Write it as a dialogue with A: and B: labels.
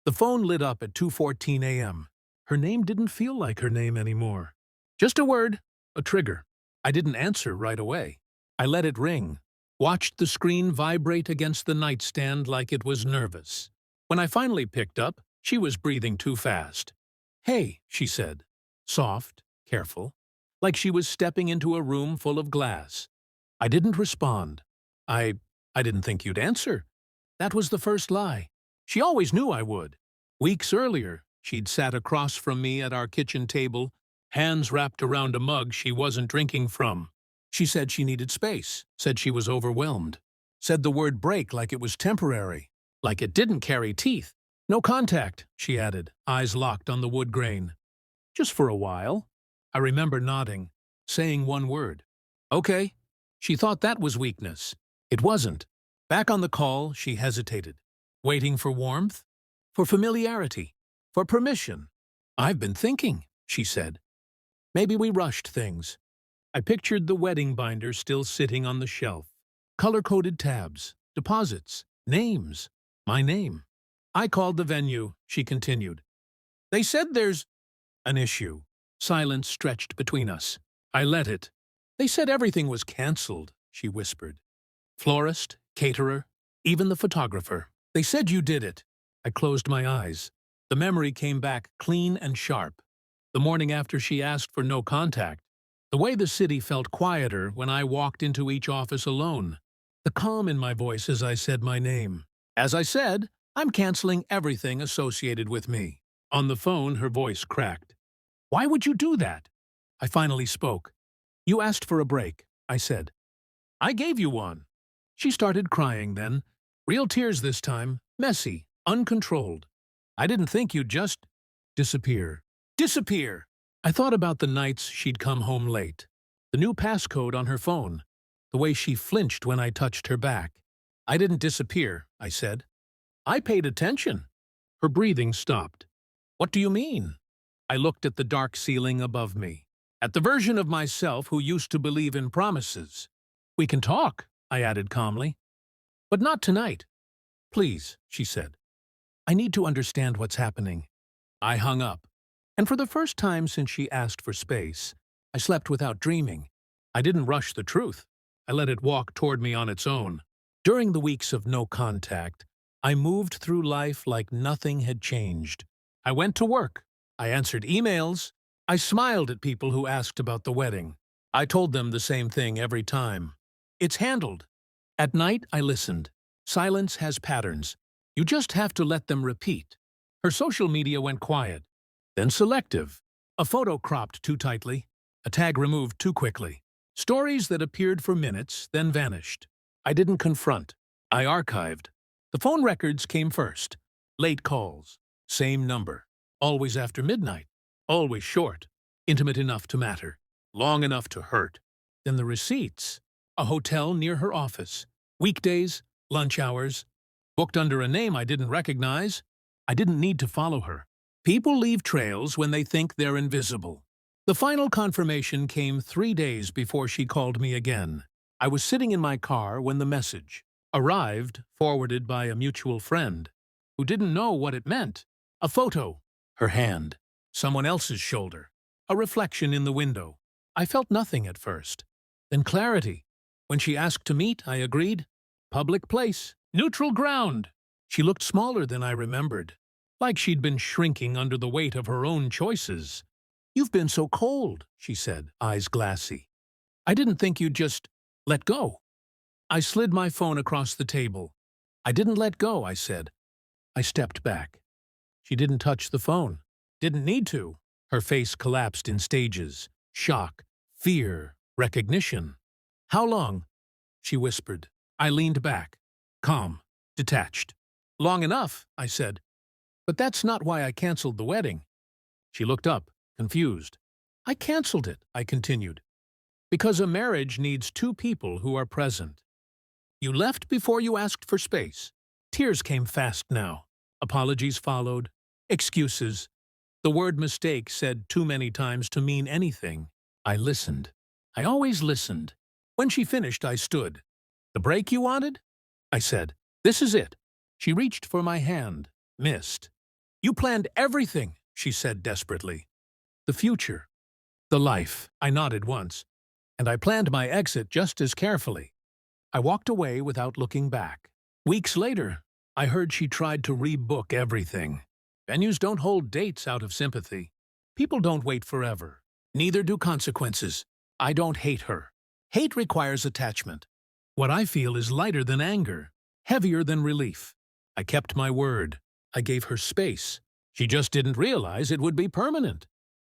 A: The phone lit up at 2:14 a.m. Her name didn't feel like her name anymore. Just a word, a trigger. I didn't answer right away. I let it ring, watched the screen vibrate against the nightstand like it was nervous. When I finally picked up, she was breathing too fast. "Hey," she said, soft, careful, like she was stepping into a room full of glass. I didn't respond. I didn't think you'd answer. That was the first lie. She always knew I would. Weeks earlier, she'd sat across from me at our kitchen table, hands wrapped around a mug she wasn't drinking from. She said she needed space, said she was overwhelmed, said the word break like it was temporary, like it didn't carry teeth. "No contact," she added, eyes locked on the wood grain. "Just for a while." I remember nodding, saying one word. "Okay." She thought that was weakness. It wasn't. Back on the call, she hesitated. Waiting for warmth? For familiarity? For permission? "I've been thinking," she said. "Maybe we rushed things." I pictured the wedding binder still sitting on the shelf. Color-coded tabs, deposits, names, my name. "I called the venue," she continued. "They said there's an issue." Silence stretched between us. I let it. "They said everything was cancelled," she whispered. "Florist, caterer, even the photographer. They said you did it." I closed my eyes. The memory came back clean and sharp. The morning after she asked for no contact. The way the city felt quieter when I walked into each office alone. The calm in my voice as I said my name. "As I said, I'm canceling everything associated with me." On the phone, her voice cracked. "Why would you do that?" I finally spoke. "You asked for a break," I said. "I gave you one." She started crying then. Real tears this time, messy, uncontrolled. "I didn't think you'd just disappear." Disappear! I thought about the nights she'd come home late, the new passcode on her phone, the way she flinched when I touched her back. "I didn't disappear," I said. "I paid attention." Her breathing stopped. "What do you mean?" I looked at the dark ceiling above me, at the version of myself who used to believe in promises. "We can talk," I added calmly. "But not tonight." "Please," she said. "I need to understand what's happening." I hung up. And for the first time since she asked for space, I slept without dreaming. I didn't rush the truth. I let it walk toward me on its own. During the weeks of no contact, I moved through life like nothing had changed. I went to work. I answered emails. I smiled at people who asked about the wedding. I told them the same thing every time. "It's handled." At night, I listened. Silence has patterns. You just have to let them repeat. Her social media went quiet, then selective. A photo cropped too tightly, a tag removed too quickly. Stories that appeared for minutes, then vanished. I didn't confront. I archived. The phone records came first. Late calls. Same number. Always after midnight. Always short. Intimate enough to matter. Long enough to hurt. Then the receipts. A hotel near her office. Weekdays, lunch hours. Booked under a name I didn't recognize. I didn't need to follow her. People leave trails when they think they're invisible. The final confirmation came 3 days before she called me again. I was sitting in my car when the message arrived, forwarded by a mutual friend, who didn't know what it meant. A photo, her hand, someone else's shoulder, a reflection in the window. I felt nothing at first. Then clarity. When she asked to meet, I agreed. Public place, neutral ground. She looked smaller than I remembered, like she'd been shrinking under the weight of her own choices. "You've been so cold," she said, eyes glassy. "I didn't think you'd just let go." I slid my phone across the table. "I didn't let go," I said. I stepped back. She didn't touch the phone. Didn't need to. Her face collapsed in stages. Shock, fear, recognition. "How long?" she whispered. I leaned back, calm, detached. "Long enough," I said. "But that's not why I canceled the wedding." She looked up, confused. "I canceled it," I continued, "because a marriage needs two people who are present. You left before you asked for space." Tears came fast now. Apologies followed. Excuses. The word mistake said too many times to mean anything. I listened. I always listened. When she finished, I stood. "The break you wanted?" I said. "This is it." She reached for my hand. Missed. You planned everything, she said desperately. The future. The life. I nodded once, and I planned my exit just as carefully. I walked away without looking back. Weeks later, I heard she tried to rebook everything. Venues don't hold dates out of sympathy. People don't wait forever. Neither do consequences. I don't hate her. Hate requires attachment. What I feel is lighter than anger, heavier than relief. I kept my word. I gave her space. She just didn't realize it would be permanent.